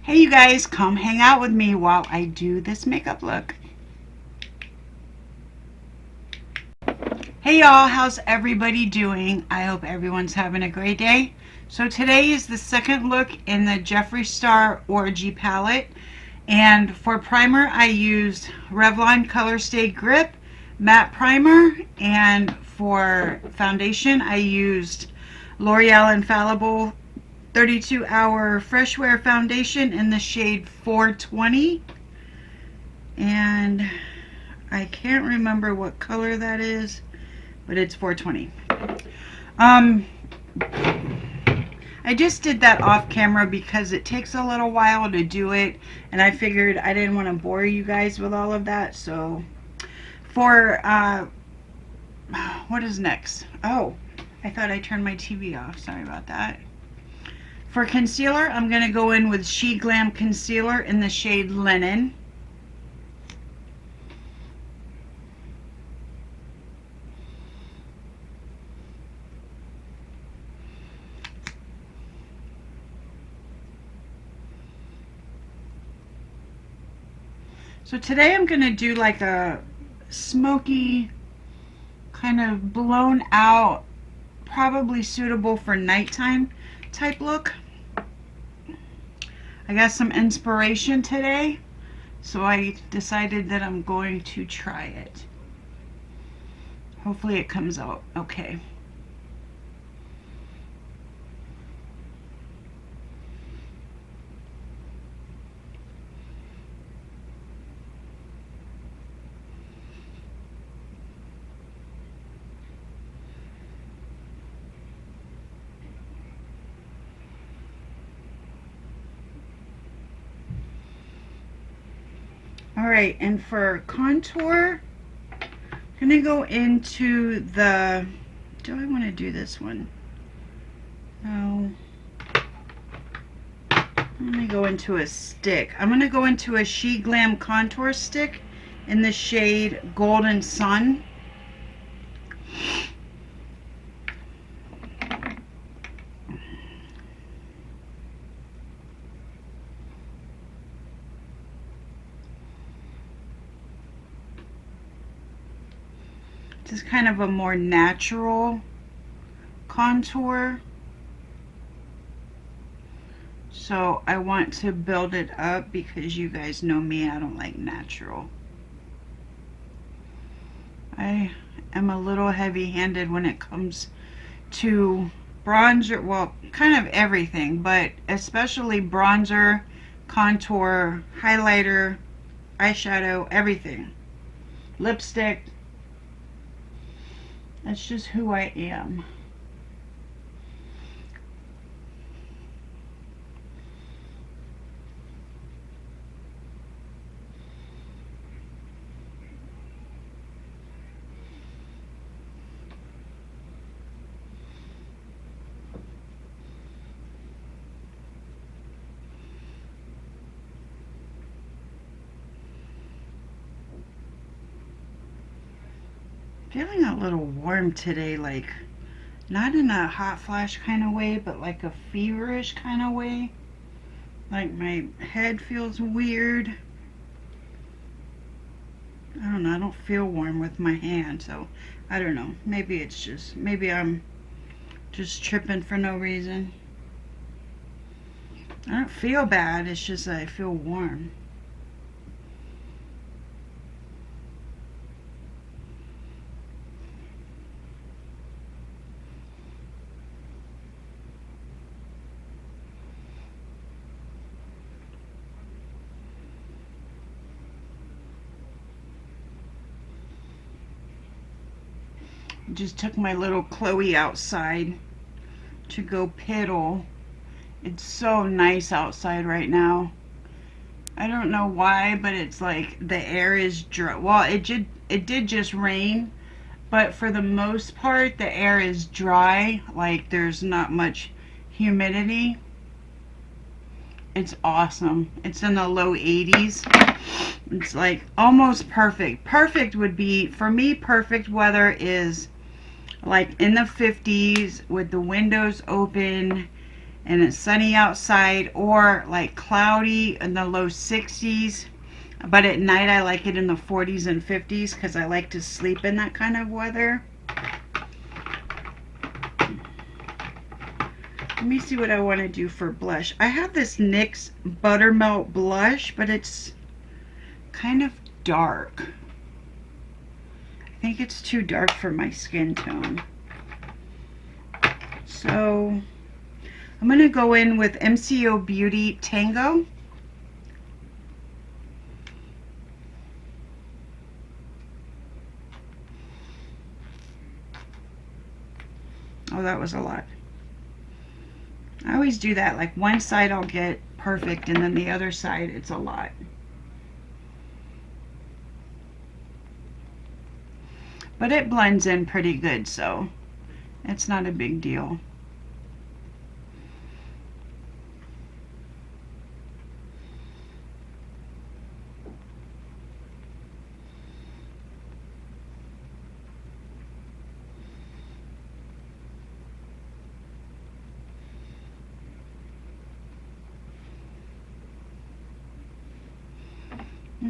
Hey you guys, come hang out with me while I do this makeup look. Hey y'all, how's everybody doing? I hope everyone's having a great day. So today is the second look in the Jeffree Star Orgy palette. And for primer, I used Revlon Colorstay Grip Matte Primer. And for foundation, I used L'Oreal Infallible 32-hour Fresh Wear Foundation in the shade 420. And I can't remember what color that is, but it's 420. I just did that off camera because it takes a little while to do it, and I figured I didn't want to bore you guys with all of that. So for what is next? Oh, I thought I turned my TV off. Sorry about that. For concealer, I'm going to go in with Sheglam concealer in the shade Linen. So today I'm going to do like a smoky, kind of blown out, probably suitable for nighttime type look. I got some inspiration today, so I decided that I'm going to try it. Hopefully it comes out okay. Alright, and for contour, I'm going to go into the, do I want to do this one? No. I'm going to go into a stick. I'm going to go into a Sheglam contour stick in the shade Golden Sun. This is kind of a more natural contour. So I want to build it up because you guys know me, I don't like natural. I am a little heavy-handed when it comes to bronzer, well, kind of everything, but especially bronzer, contour, highlighter, eyeshadow, everything. Lipstick. That's just who I am. Feeling a little warm today, like not in a hot flash kind of way, but like a feverish kind of way. Like my head feels weird. I don't know, I don't feel warm with my hand, so I don't know. Maybe it's just, maybe I'm just tripping for no reason. I don't feel bad, it's just that I feel warm. Just took my little Chloe outside to go piddle. It's so nice outside right now. I don't know why, but it's like the air is dry. Well, it did just rain, but for the most part the air is dry, like there's not much humidity. It's awesome. It's in the low 80s. It's like almost perfect. Perfect would be, for me, perfect weather is like in the 50s with the windows open and it's sunny outside, or like cloudy in the low 60s. But at night I like it in the 40s and 50s because I like to sleep in that kind of weather. Let me see what I want to do for blush. I have this NYX Buttermelt blush, but it's kind of dark. I think it's too dark for my skin tone. So I'm going to go in with MCobeauty Tango. Oh, that was a lot. I always do that. Like one side I'll get perfect and then the other side it's a lot. But it blends in pretty good, so it's not a big deal.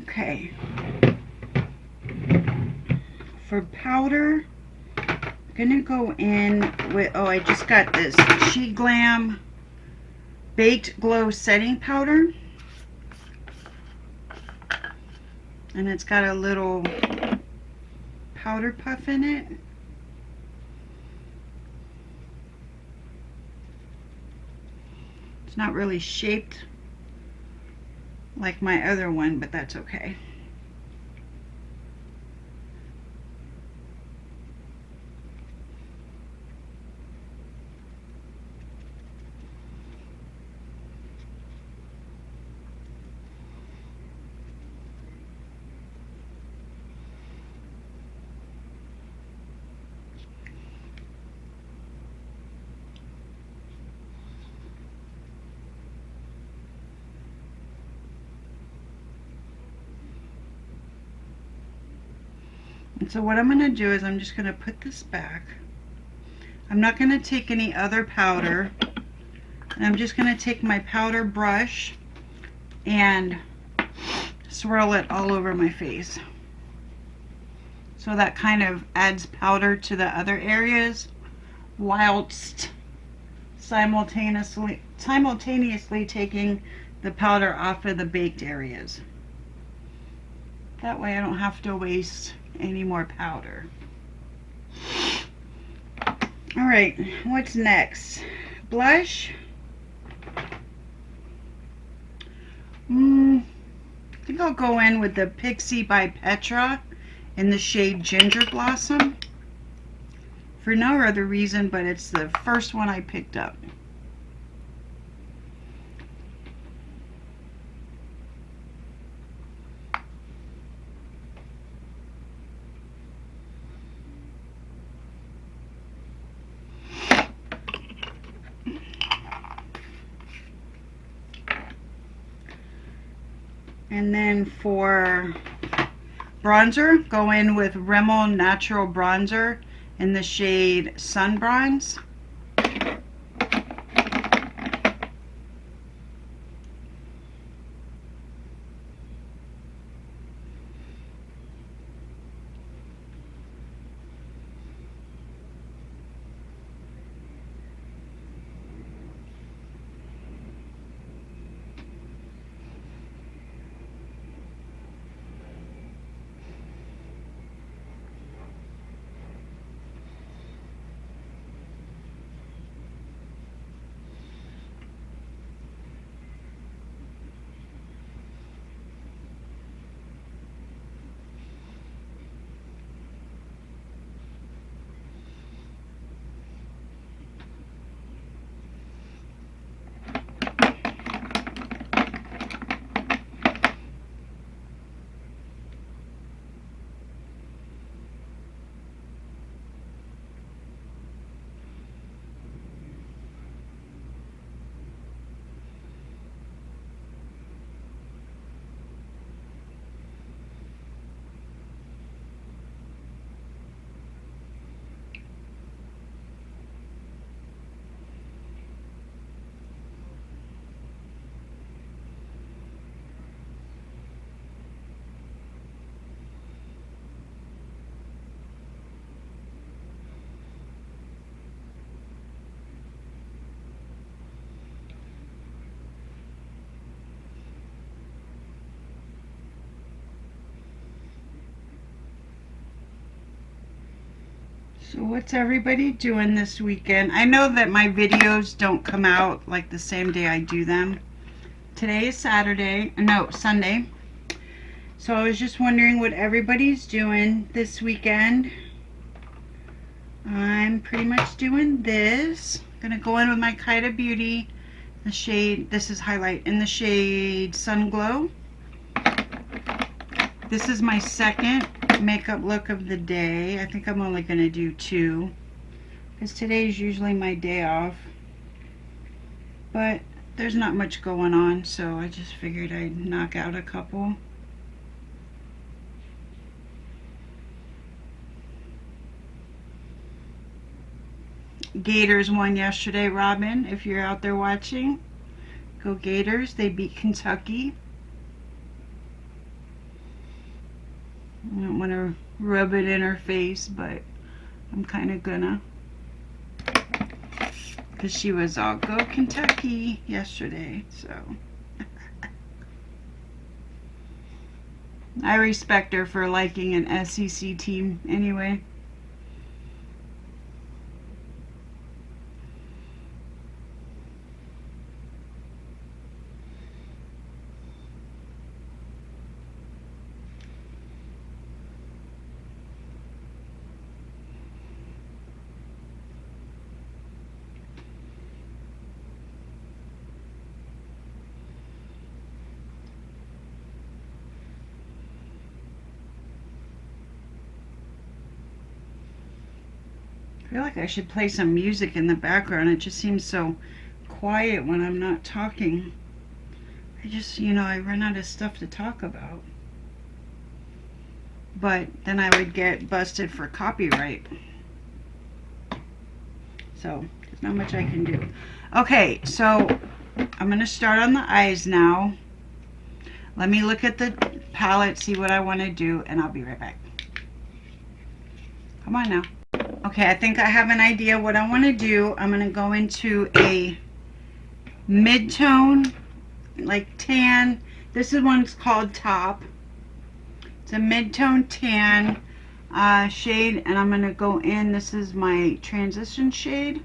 Okay. For powder, I'm gonna go in with, oh, I just got this Sheglam Baked Glow Setting Powder. And it's got a little powder puff in it. It's not really shaped like my other one, but that's okay. And so what I'm going to do is I'm just going to put this back. I'm not going to take any other powder. And I'm just going to take my powder brush and swirl it all over my face. So that kind of adds powder to the other areas whilst simultaneously taking the powder off of the baked areas. That way I don't have to waste any more powder. All right, what's next? Blush. I think I'll go in with the Pixi by Petra in the shade Ginger Blossom. For no other reason, but it's the first one I picked up. And then for bronzer, go in with Rimmel Natural Bronzer in the shade Sun Bronze. So what's everybody doing this weekend? I know that my videos don't come out like the same day I do them. Today is Saturday, no, Sunday. So I was just wondering what everybody's doing this weekend. I'm pretty much doing this. Gonna go in with my Kyda Beauty, the shade, this is highlight in the shade Sun Glow. This is my second makeup look of the day. I think I'm only gonna do 2 because today is usually my day off. But there's not much going on, so I just figured I'd knock out a couple. Gators won yesterday, Robin, if you're out there watching. Go Gators, they beat Kentucky. I don't want to rub it in her face, but I'm kind of gonna. Because she was all go Kentucky yesterday, so. I respect her for liking an SEC team anyway. I feel like I should play some music in the background. It just seems so quiet when I'm not talking. I just, I run out of stuff to talk about. But then I would get busted for copyright. So, there's not much I can do. Okay, so I'm going to start on the eyes now. Let me look at the palette, see what I want to do, and I'll be right back. Come on now. Okay, I think I have an idea what I want to do. I'm going to go into a mid-tone, like tan. This is one's called Top. It's a mid-tone tan shade, and I'm going to go in. This is my transition shade.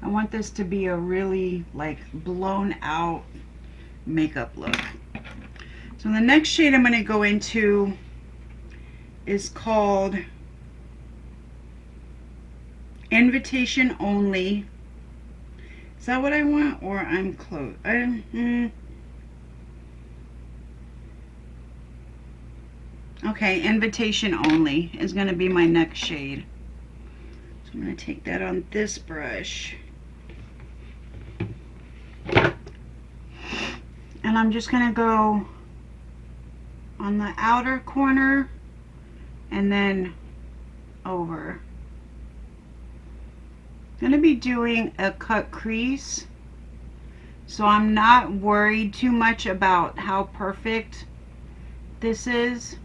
I want this to be a really like blown out makeup look. So the next shade I'm going to go into is called Invitation Only. Is that what I want, or I'm close? Okay, Invitation Only is going to be my next shade. So I'm going to take that on this brush. And I'm just going to go on the outer corner and then over. I'm going to be doing a cut crease, so I'm not worried too much about how perfect this is.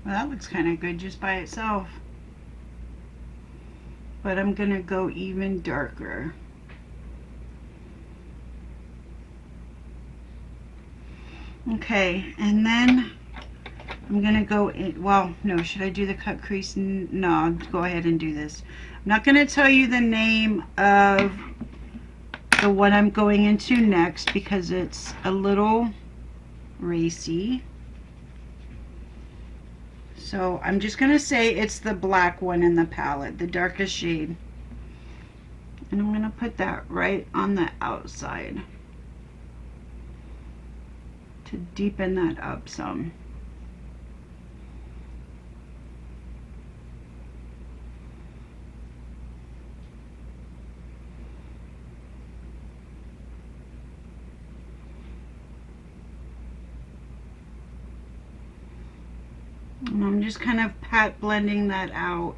Well, that looks kind of good just by itself. but I'm going to go even darker. Okay, and then I'm going to go in, well, no, should I do the cut crease? No, I'll go ahead and do this. I'm not going to tell you the name of the one I'm going into next because it's a little racy. So I'm just going to say it's the black one in the palette, the darkest shade. And I'm going to put that right on the outside to deepen that up some. And I'm just kind of pat blending that out.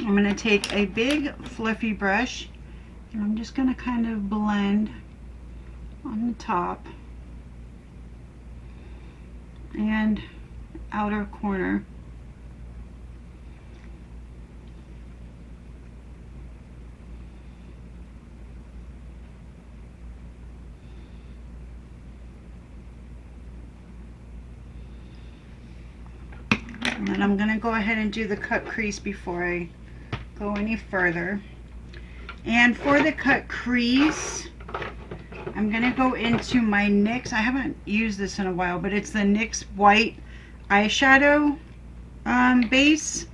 I'm going to take a big fluffy brush and I'm just going to kind of blend on the top and outer corner. And then I'm going to go ahead and do the cut crease before I go any further. And for the cut crease, I'm going to go into my NYX. I haven't used this in a while, but it's the NYX white eyeshadow base.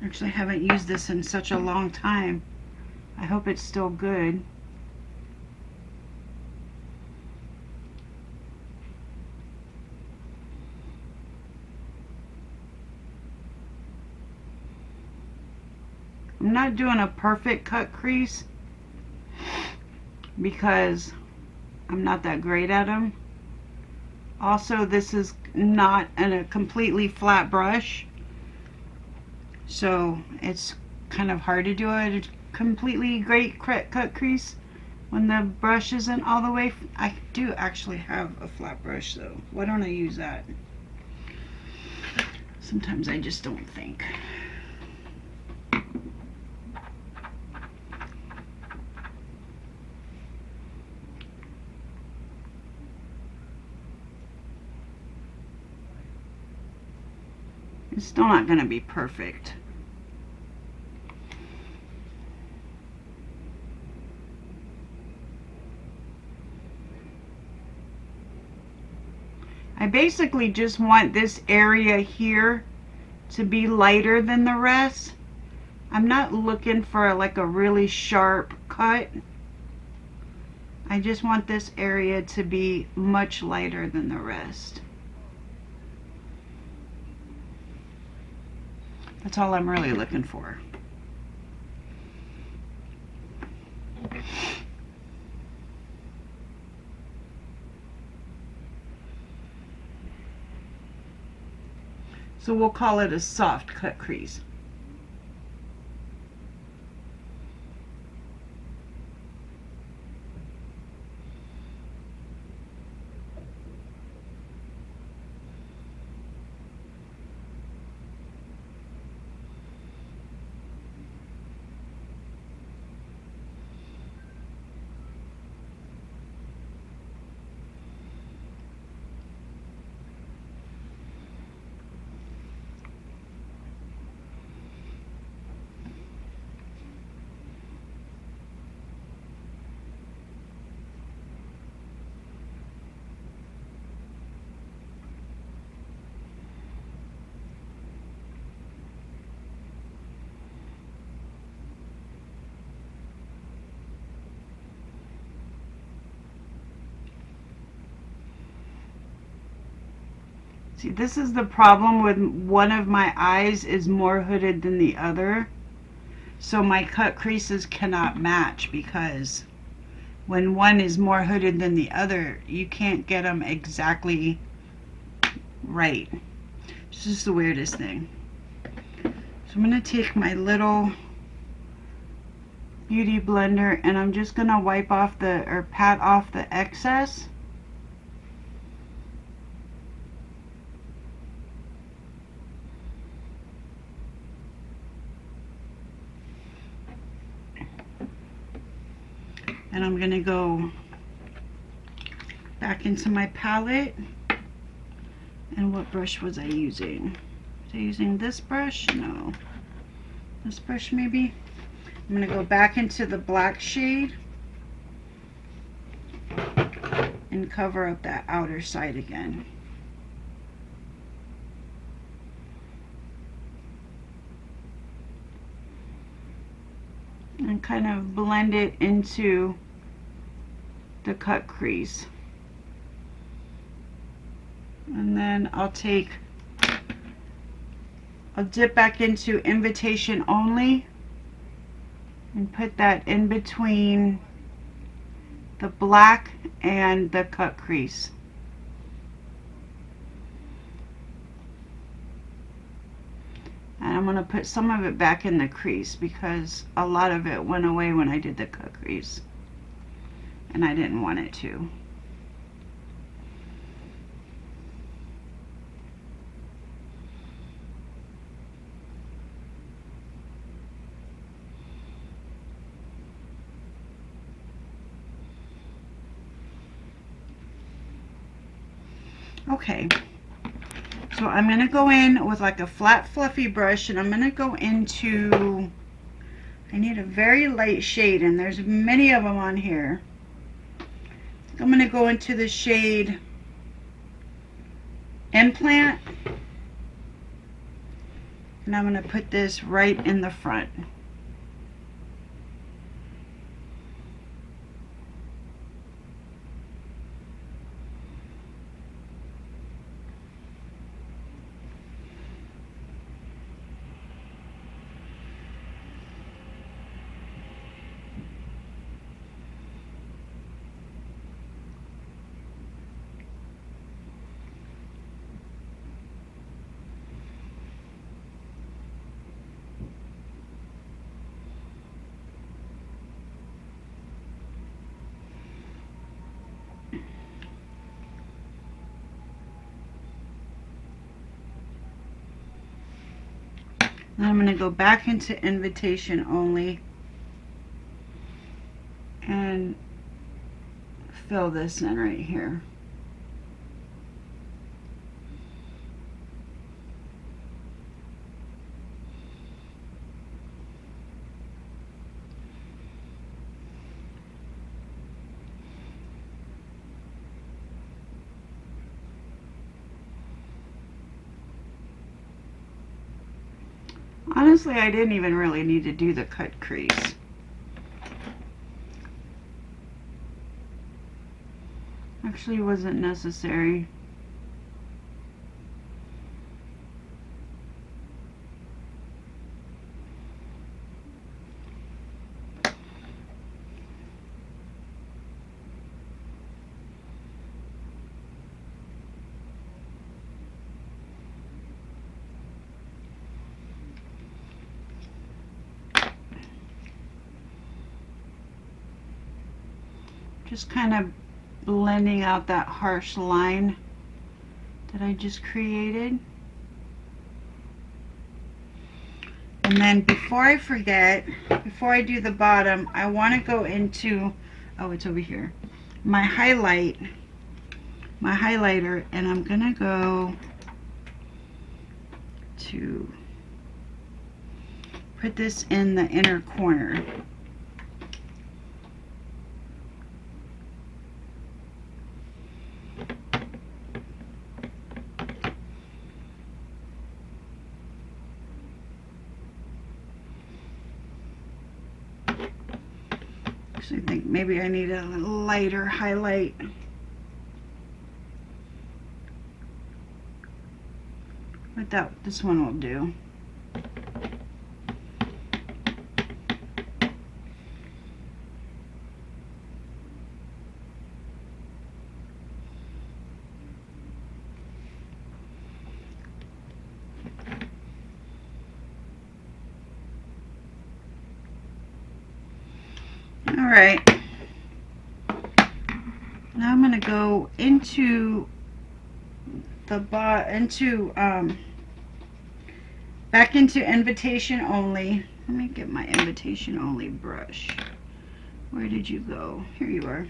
Actually, I haven't used this in such a long time. I hope it's still good. I'm not doing a perfect cut crease because I'm not that great at them. Also, this is not a completely flat brush, so it's kind of hard to do a completely great cut crease when the brush isn't all the way. I do actually have a flat brush, though. Why don't I use that? Sometimes I just don't think. It's still not going to be perfect. I basically just want this area here to be lighter than the rest. I'm not looking for like a really sharp cut. I just want this area to be much lighter than the rest. That's all I'm really looking for. So we'll call it a soft cut crease. See, this is the problem with one of my eyes is more hooded than the other. So my cut creases cannot match because when one is more hooded than the other, you can't get them exactly right. It's just the weirdest thing. So I'm going to take my little beauty blender and I'm just going to wipe off or pat off the excess. And I'm going to go back into my palette. And what brush was I using? Was I using this brush? No. This brush maybe? I'm going to go back into the black shade and cover up that outer side again. And kind of blend it into the cut crease. And then I'll dip back into Invitation Only and put that in between the black and the cut crease. And I'm going to put some of it back in the crease because a lot of it went away when I did the cut crease. And I didn't want it to. Okay. So I'm going to go in with like a flat fluffy brush and I'm going to go into, I need a very light shade and there's many of them on here. I'm going to go into the shade Implant and I'm going to put this right in the front. Then I'm going to go back into Invitation Only and fill this in right here. Honestly, I didn't even really need to do the cut crease. Actually, it wasn't necessary. Just kind of blending out that harsh line that I just created. And then before I forget, before I do the bottom, I want to go into, oh, it's over here, my highlighter, and I'm gonna go to put this in the inner corner. I think maybe I need a lighter highlight. this one will do. All right. Now I'm going to go into the back into invitation only. Let me get my invitation only brush. Where did you go? Here you are.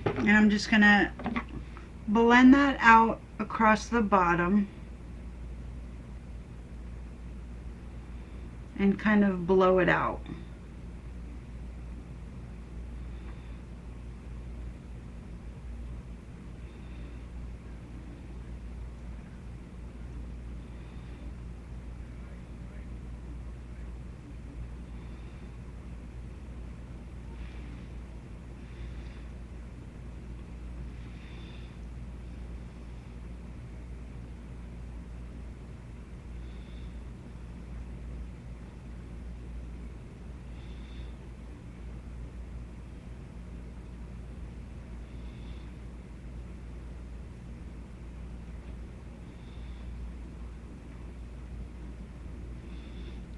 And I'm just going to blend that out across the bottom and kind of blow it out.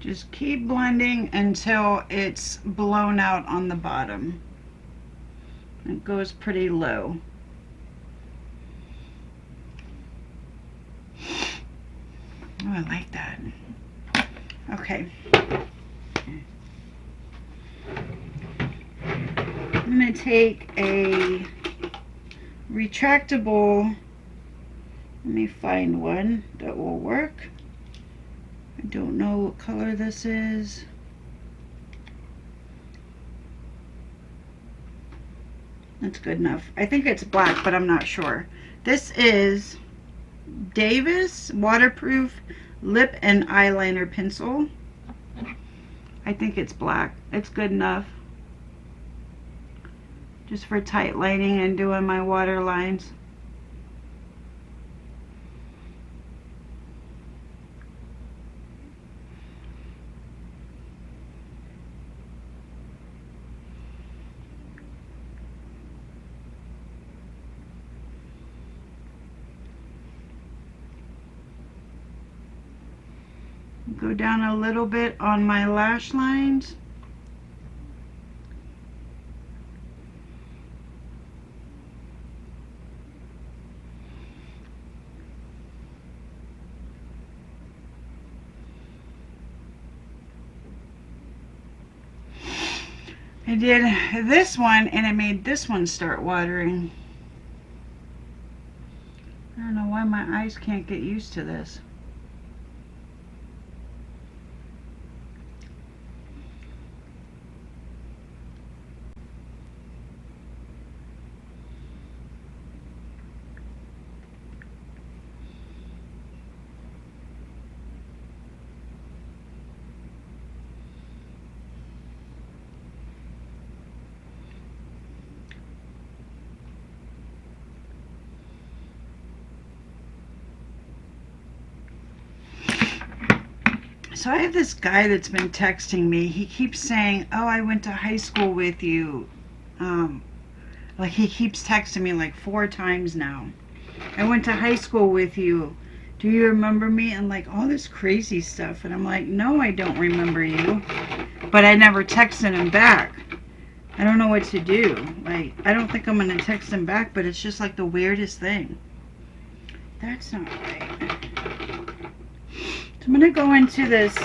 Just keep blending until it's blown out on the bottom. It goes pretty low. Oh, I like that. Okay. I'm going to take a retractable, let me find one that will work. I don't know what color this is. That's good enough. I think it's black, but I'm not sure. This is Davis Waterproof Lip and Eyeliner Pencil. I think it's black. It's good enough. Just for tight lining and doing my water lines. Go down a little bit on my lash lines. I did this one and it made this one start watering. I don't know why my eyes can't get used to this. So I have this guy that's been texting me. He keeps saying, oh, I went to high school with you. Like he keeps texting me like 4 times now. I went to high school with you. Do you remember me? And like all this crazy stuff. And I'm like, no, I don't remember you. But I never texted him back. I don't know what to do. Like, I don't think I'm going to text him back, but it's just like the weirdest thing. That's not right. So I'm going to go into this,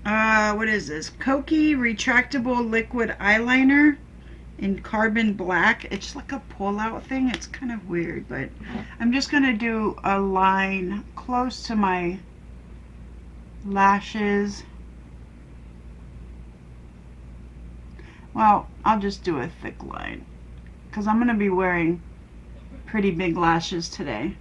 what is this? Kokie Retractable Liquid Eyeliner in Carbon Black. It's like a pull-out thing. It's kind of weird, but I'm just going to do a line close to my lashes. Well, I'll just do a thick line because I'm going to be wearing pretty big lashes today.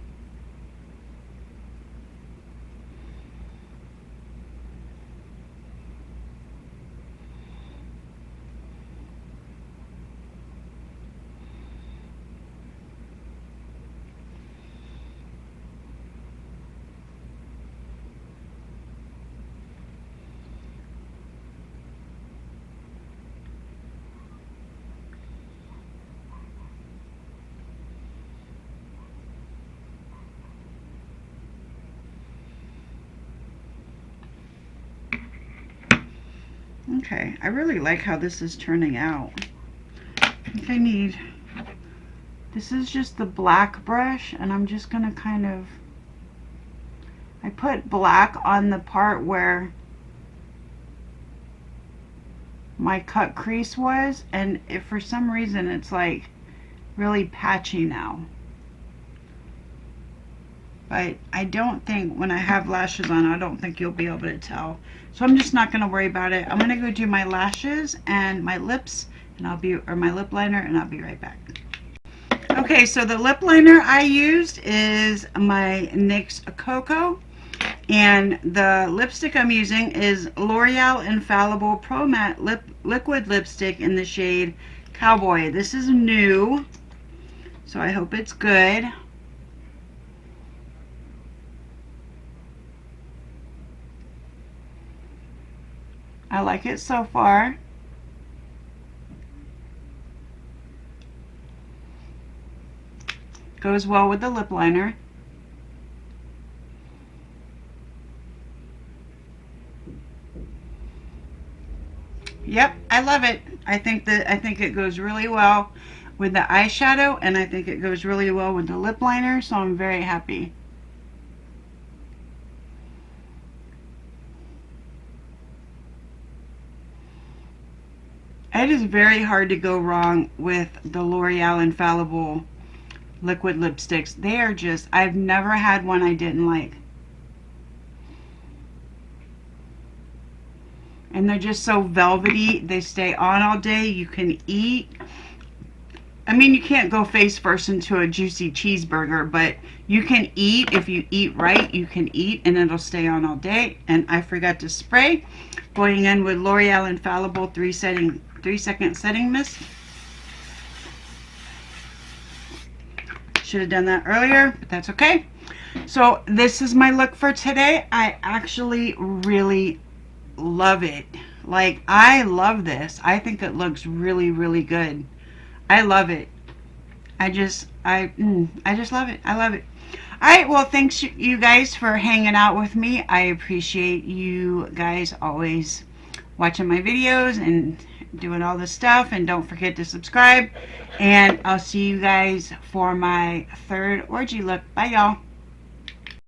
Okay, I really like how this is turning out. I think I need, this is just the black brush, and I'm just gonna kind of, I put black on the part where my cut crease was, and if for some reason it's like really patchy now. But I don't think, when I have lashes on, I don't think you'll be able to tell. So I'm just not going to worry about it. I'm going to go do my lashes and my lips, and or my lip liner, and I'll be right back. Okay, so the lip liner I used is my NYX Cocoa, and the lipstick I'm using is L'Oreal Infallible Pro Matte Liquid Lipstick in the shade Cowboy. This is new, so I hope it's good. I like it so far. Goes well with the lip liner. Yep, I love it. I think it goes really well with the eyeshadow, and I think it goes really well with the lip liner, so I'm very happy. It is very hard to go wrong with the L'Oreal Infallible liquid lipsticks. They are just, I've never had one I didn't like. And they're just so velvety. They stay on all day. You can eat. I mean, you can't go face first into a juicy cheeseburger, but you can eat. If you eat right, you can eat, and it'll stay on all day. And I forgot to spray. Going in with L'Oreal Infallible 3-second setting mist. Should have done that earlier, but that's okay. So this is my look for today. I actually really love it. Like, I love this. I think it looks really, really good. I love it. I just love it. I love it. All right, well, thanks you guys for hanging out with me. I appreciate you guys always watching my videos and doing all this stuff, and don't forget to subscribe, and I'll see you guys for my third orgy look. Bye, y'all.